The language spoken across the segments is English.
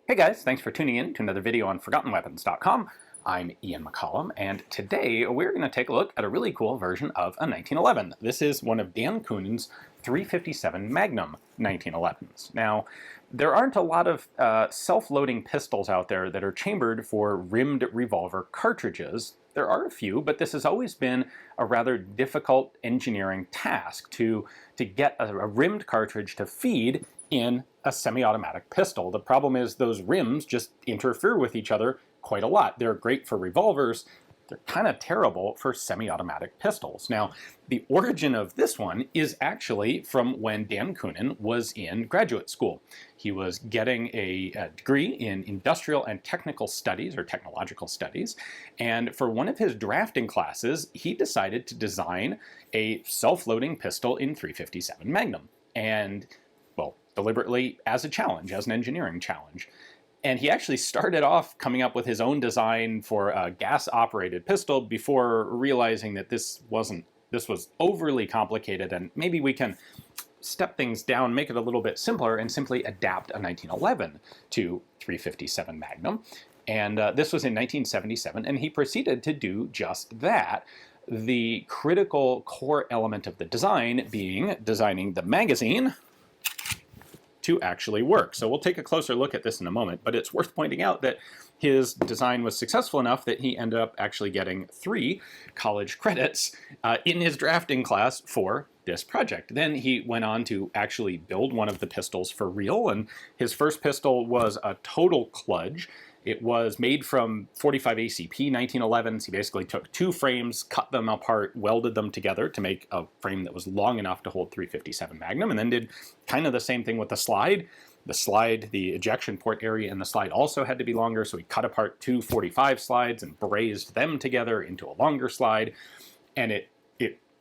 Hey guys, thanks for tuning in to another video on ForgottenWeapons.com. I'm Ian McCollum, and today we're going to take a look at a really cool version of a 1911. This is one of Dan Kunin's 357 Magnum 1911s. Now, there aren't a lot of self-loading pistols out there that are chambered for rimmed revolver cartridges. There are a few, but this has always been a rather difficult engineering task to get a rimmed cartridge to feed in a semi-automatic pistol. The problem is those rims just interfere with each other quite a lot. They're great for revolvers. They're kind of terrible for semi-automatic pistols. Now, the origin of this one is actually from when Dan Kunin was in graduate school. He was getting a degree in industrial and technical studies, or technological studies, and for one of his drafting classes, he decided to design a self-loading pistol in 357 Magnum. And, well, deliberately as a challenge, as an engineering challenge. And he actually started off coming up with his own design for a gas-operated pistol before realizing that this was overly complicated, and maybe we can step things down, make it a little bit simpler, and simply adapt a 1911 to 357 Magnum. And this was in 1977, and he proceeded to do just that. The critical core element of the design being designing the magazine to actually work. So we'll take a closer look at this in a moment, but it's worth pointing out that his design was successful enough that he ended up actually getting 3 college credits in his drafting class for this project. Then he went on to actually build one of the pistols for real, and his first pistol was a total kludge. It was made from 45 ACP 1911s. He basically took 2 frames, cut them apart, welded them together to make a frame that was long enough to hold 357 Magnum, and then did kind of the same thing with the slide. The slide, the ejection port area in the slide also had to be longer, so he cut apart 2 45 slides and brazed them together into a longer slide. And it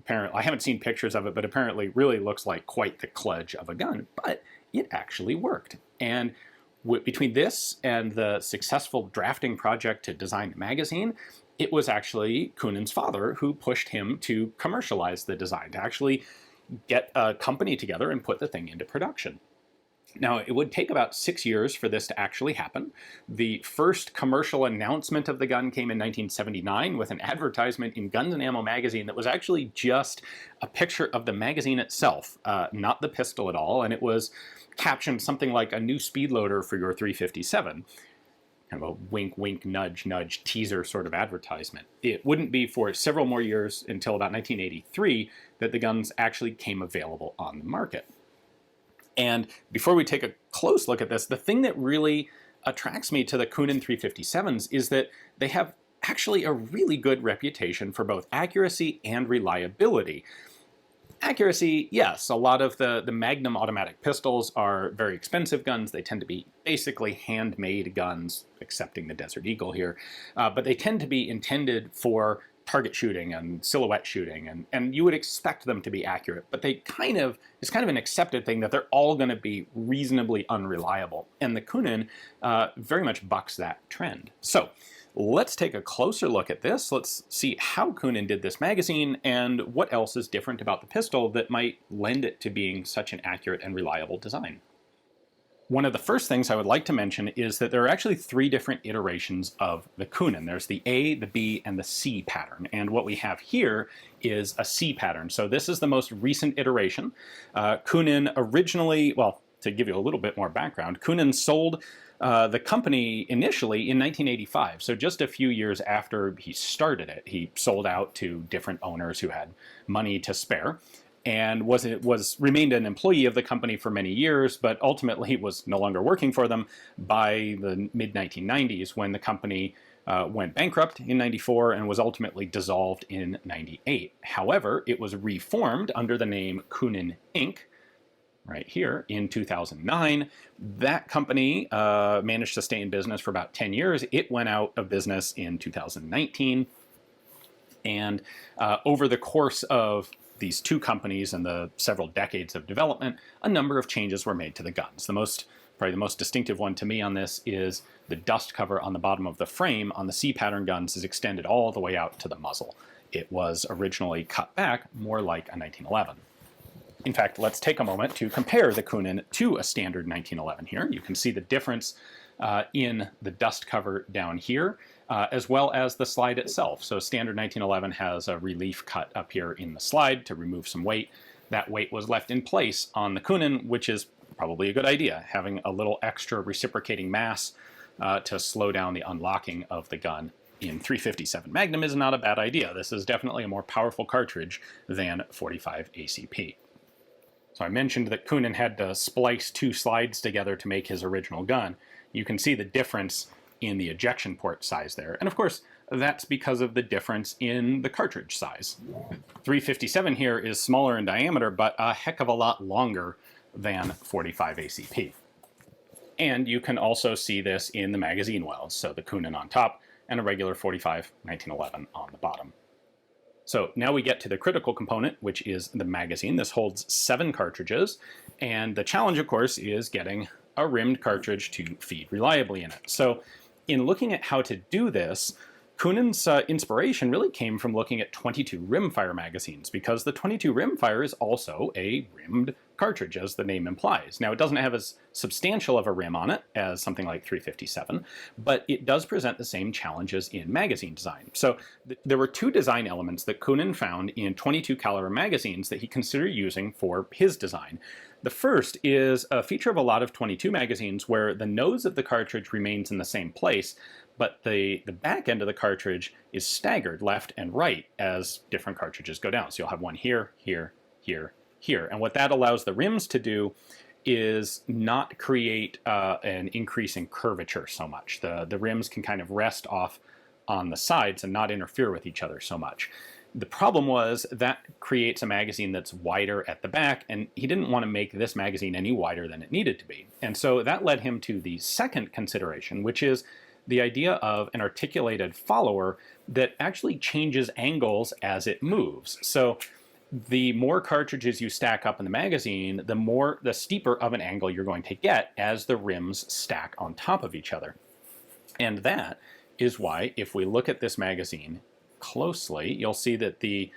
apparently, I haven't seen pictures of it, but apparently really looks like quite the kludge of a gun. But it actually worked. And between this and the successful drafting project to design the magazine, it was actually Kunin's father who pushed him to commercialize the design, to actually get a company together and put the thing into production. Now, it would take about 6 years for this to actually happen. The first commercial announcement of the gun came in 1979 with an advertisement in Guns and Ammo magazine that was actually just a picture of the magazine itself, not the pistol at all, and it was captioned something like "a new speed loader for your 357. Kind of a wink, wink, nudge, nudge teaser sort of advertisement. It wouldn't be for several more years until about 1983 that the guns actually came available on the market. And before we take a close look at this, the thing that really attracts me to the Coonan 357s is that they have actually a really good reputation for both accuracy and reliability. Accuracy, yes, a lot of the Magnum automatic pistols are very expensive guns. They tend to be basically handmade guns, excepting the Desert Eagle here, but they tend to be intended for target shooting and silhouette shooting, and you would expect them to be accurate, but it's kind of an accepted thing that they're all going to be reasonably unreliable, and the Kunin very much bucks that trend. So let's take a closer look at this. Let's see how Kunin did this magazine and what else is different about the pistol that might lend it to being such an accurate and reliable design. One of the first things I would like to mention is that there are actually 3 different iterations of the Kunin. There's the A, the B, and the C pattern. And what we have here is a C pattern. So this is the most recent iteration. Kunin originally, well, to give you a little bit more background, Kunin sold the company initially in 1985. So just a few years after he started it, he sold out to different owners who had money to spare, and remained an employee of the company for many years, but ultimately was no longer working for them by the mid-1990s when the company went bankrupt in 94 and was ultimately dissolved in 98. However, it was reformed under the name Coonan Inc. right here in 2009. That company managed to stay in business for about 10 years. It went out of business in 2019. And over the course of these 2 companies and the several decades of development, a number of changes were made to the guns. Probably the most distinctive one to me on this is the dust cover on the bottom of the frame on the C pattern guns is extended all the way out to the muzzle. It was originally cut back more like a 1911. In fact, let's take a moment to compare the Kunin to a standard 1911 here. You can see the difference in the dust cover down here, as well as the slide itself. So standard 1911 has a relief cut up here in the slide to remove some weight. That weight was left in place on the Kunin, which is probably a good idea. Having a little extra reciprocating mass to slow down the unlocking of the gun in 357 Magnum is not a bad idea. This is definitely a more powerful cartridge than 45 ACP. So I mentioned that Kunin had to splice two slides together to make his original gun. You can see the difference in the ejection port size there. And of course, that's because of the difference in the cartridge size. 357 here is smaller in diameter, but a heck of a lot longer than 45 ACP. And you can also see this in the magazine wells, so the Kunin on top and a regular 45 1911 on the bottom. So now we get to the critical component, which is the magazine. This holds 7 cartridges, and the challenge, of course, is getting a rimmed cartridge to feed reliably in it. So in looking at how to do this, Kunin's inspiration really came from looking at 22 rimfire magazines, because the 22 rimfire is also a rimmed cartridge, as the name implies. Now, it doesn't have as substantial of a rim on it as something like 357, but it does present the same challenges in magazine design. So there were 2 design elements that Kunin found in 22 caliber magazines that he considered using for his design. The first is a feature of a lot of 22 magazines where the nose of the cartridge remains in the same place, but the back end of the cartridge is staggered left and right as different cartridges go down. So you'll have one here, here, here, here. And what that allows the rims to do is not create an increase in curvature so much. The rims can kind of rest off on the sides and not interfere with each other so much. The problem was that creates a magazine that's wider at the back, and he didn't want to make this magazine any wider than it needed to be. And so that led him to the second consideration, which is the idea of an articulated follower that actually changes angles as it moves. So the more cartridges you stack up in the magazine, the steeper of an angle you're going to get as the rims stack on top of each other. And that is why, if we look at this magazine closely, you'll see that the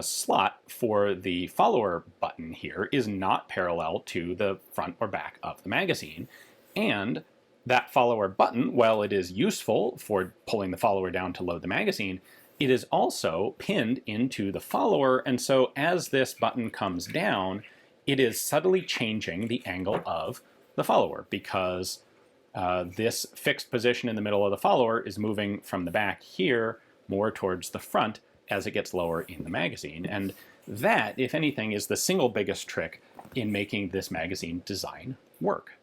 slot for the follower button here is not parallel to the front or back of the magazine. And that follower button, while it is useful for pulling the follower down to load the magazine, it is also pinned into the follower, and so as this button comes down, it is subtly changing the angle of the follower, because this fixed position in the middle of the follower is moving from the back here more towards the front as it gets lower in the magazine. And that, if anything, is the single biggest trick in making this magazine design work.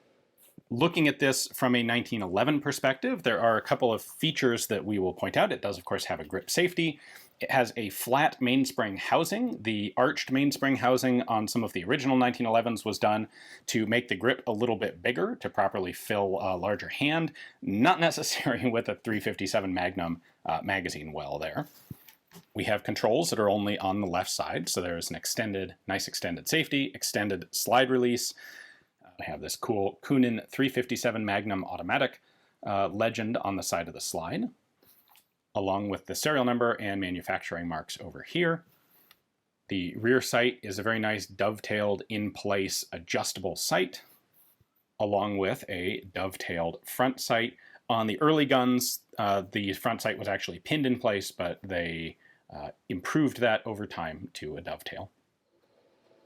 Looking at this from a 1911 perspective, there are a couple of features that we will point out. It does, of course, have a grip safety. It has a flat mainspring housing. The arched mainspring housing on some of the original 1911s was done to make the grip a little bit bigger, to properly fill a larger hand. Not necessary with a 357 Magnum magazine well there. We have controls that are only on the left side, so there's an nice extended safety, extended slide release. I have this cool Coonan 357 Magnum Automatic legend on the side of the slide, along with the serial number and manufacturing marks over here. The rear sight is a very nice dovetailed in-place adjustable sight, along with a dovetailed front sight. On the early guns, the front sight was actually pinned in place, but they improved that over time to a dovetail.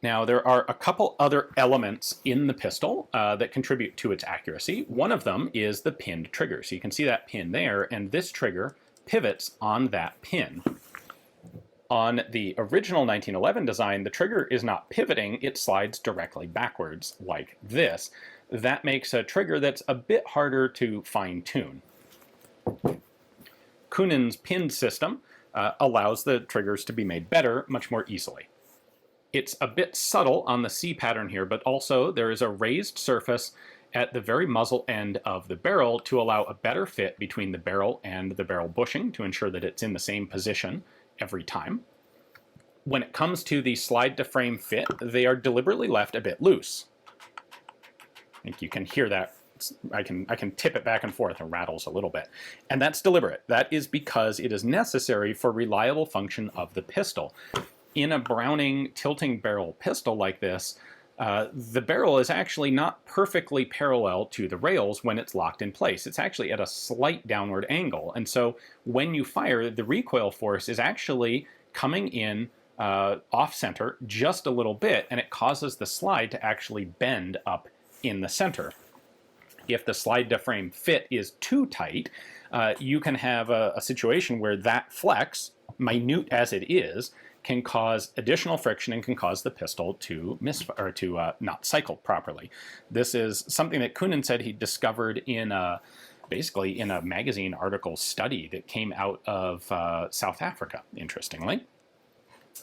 Now, there are a couple other elements in the pistol that contribute to its accuracy. One of them is the pinned trigger. So you can see that pin there, and this trigger pivots on that pin. On the original 1911 design, the trigger is not pivoting, it slides directly backwards like this. That makes a trigger that's a bit harder to fine-tune. Kunin's pinned system allows the triggers to be made better much more easily. It's a bit subtle on the C pattern here, but also there is a raised surface at the very muzzle end of the barrel to allow a better fit between the barrel and the barrel bushing to ensure that it's in the same position every time. When it comes to the slide to frame fit, they are deliberately left a bit loose. I think you can hear that. I can tip it back and forth and rattles a little bit. And that's deliberate. That is because it is necessary for reliable function of the pistol. In a Browning tilting barrel pistol like this, the barrel is actually not perfectly parallel to the rails when it's locked in place. It's actually at a slight downward angle. And so when you fire, the recoil force is actually coming in off center just a little bit, and it causes the slide to actually bend up in the center. If the slide to frame fit is too tight, you can have a situation where that flex, minute as it is, can cause additional friction and can cause the pistol to not cycle properly. This is something that Kunin said he discovered in basically in a magazine article study that came out of South Africa, interestingly.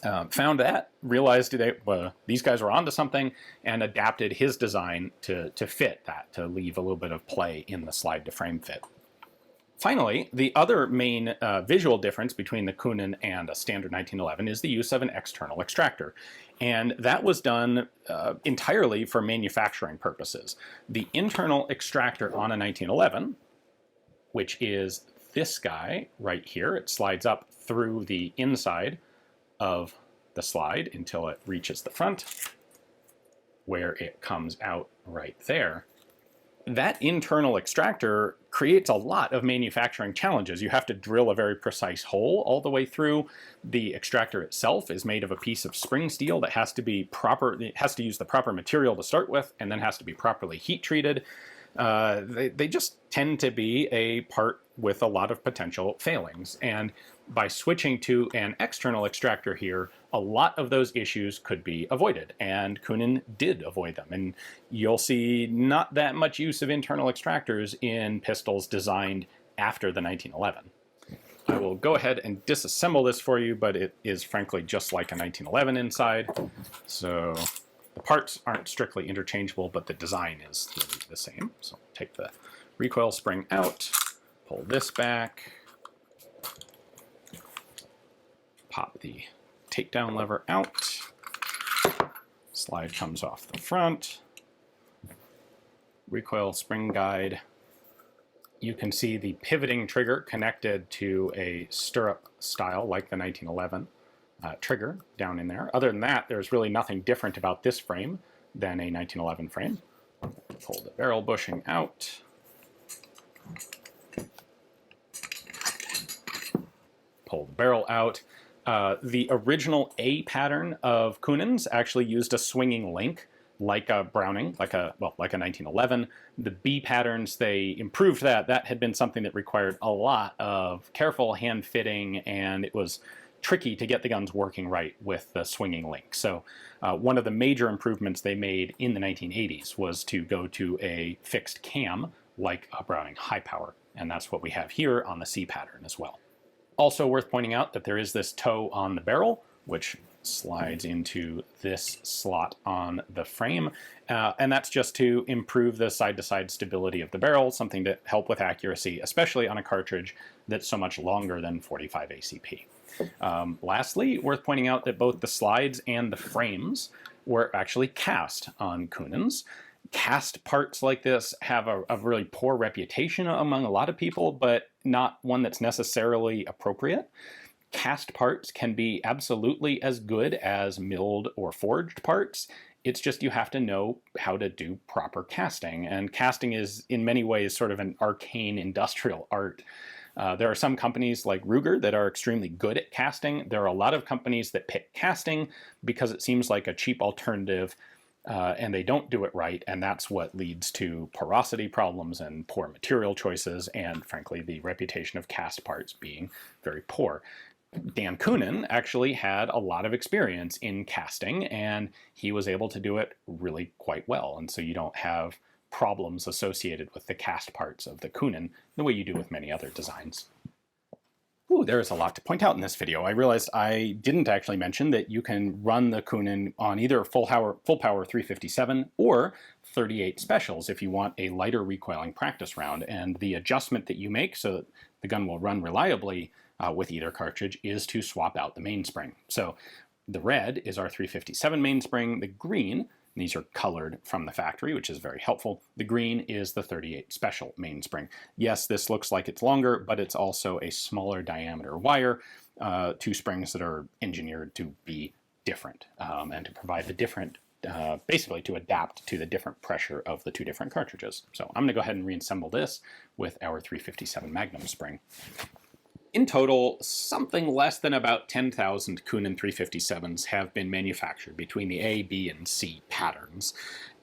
Found that, realized that these guys were onto something, and adapted his design to fit that, to leave a little bit of play in the slide to frame fit. Finally, the other main visual difference between the Kunin and a standard 1911 is the use of an external extractor. And that was done entirely for manufacturing purposes. The internal extractor on a 1911, which is this guy right here, it slides up through the inside of the slide until it reaches the front, where it comes out right there. That internal extractor creates a lot of manufacturing challenges. You have to drill a very precise hole all the way through. The extractor itself is made of a piece of spring steel that has to be proper. It has to use the proper material to start with, and then has to be properly heat treated. They just tend to be a part with a lot of potential failings. And by switching to an external extractor here, a lot of those issues could be avoided, and Kunin did avoid them. And you'll see not that much use of internal extractors in pistols designed after the 1911. I will go ahead and disassemble this for you, but it is frankly just like a 1911 inside. So the parts aren't strictly interchangeable, but the design is the same. So take the recoil spring out, pull this back, pop the takedown lever out, slide comes off the front, recoil spring guide. You can see the pivoting trigger connected to a stirrup style like the 1911 trigger down in there. Other than that, there's really nothing different about this frame than a 1911 frame. Pull the barrel bushing out. Pull the barrel out. The original A pattern of Kunin's actually used a swinging link, like a Browning, like a 1911. The B patterns, they improved that. That had been something that required a lot of careful hand fitting, and it was tricky to get the guns working right with the swinging link. So one of the major improvements they made in the 1980s was to go to a fixed cam, like a Browning high power, and that's what we have here on the C pattern as well. Also worth pointing out that there is this toe on the barrel, which slides into this slot on the frame, and that's just to improve the side-to-side stability of the barrel, something to help with accuracy, especially on a cartridge that's so much longer than 45 ACP. Lastly, worth pointing out that both the slides and the frames were actually cast on Kunin's. Cast parts like this have a really poor reputation among a lot of people, but not one that's necessarily appropriate. Cast parts can be absolutely as good as milled or forged parts. It's just you have to know how to do proper casting, and casting is in many ways sort of an arcane industrial art. There are some companies like Ruger that are extremely good at casting. There are a lot of companies that pick casting because it seems like a cheap alternative, and they don't do it right, and that's what leads to porosity problems and poor material choices, and frankly the reputation of cast parts being very poor. Dan Kunin actually had a lot of experience in casting, and he was able to do it really quite well, and so you don't have problems associated with the cast parts of the Kunin the way you do with many other designs. Ooh, there's a lot to point out in this video. I realized I didn't actually mention that you can run the Kunin on either full power 357 or 38 specials if you want a lighter recoiling practice round, and the adjustment that you make so that the gun will run reliably with either cartridge is to swap out the mainspring. So the red is our 357 mainspring, the green, these are colored from the factory, which is very helpful. The green is the 38 special mainspring. Yes, this looks like it's longer, but it's also a smaller diameter wire, two springs that are engineered to be different and to provide the different basically to adapt to the different pressure of the two different cartridges. So I'm going to go ahead and reassemble this with our 357 Magnum spring. In total, something less than about 10,000 Coonan 357s have been manufactured between the A, B, and C patterns.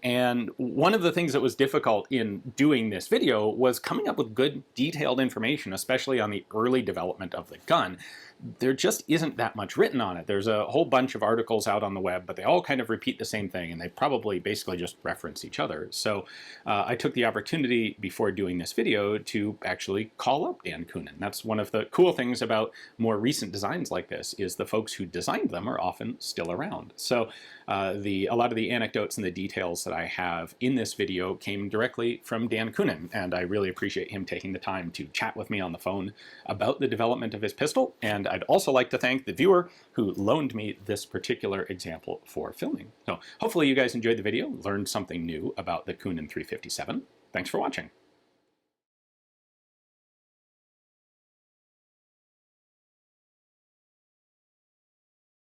And one of the things that was difficult in doing this video was coming up with good detailed information, especially on the early development of the gun. There just isn't that much written on it. There's a whole bunch of articles out on the web, but they all kind of repeat the same thing, and they probably basically just reference each other. So I took the opportunity before doing this video to actually call up Dan Kunin. That's one of the cool things about more recent designs like this, is the folks who designed them are often still around. So a lot of the anecdotes and the details that I have in this video came directly from Dan Kunin, and I really appreciate him taking the time to chat with me on the phone about the development of his pistol. And I'd also like to thank the viewer who loaned me this particular example for filming. So hopefully you guys enjoyed the video, learned something new about the Coonan 357. Thanks for watching.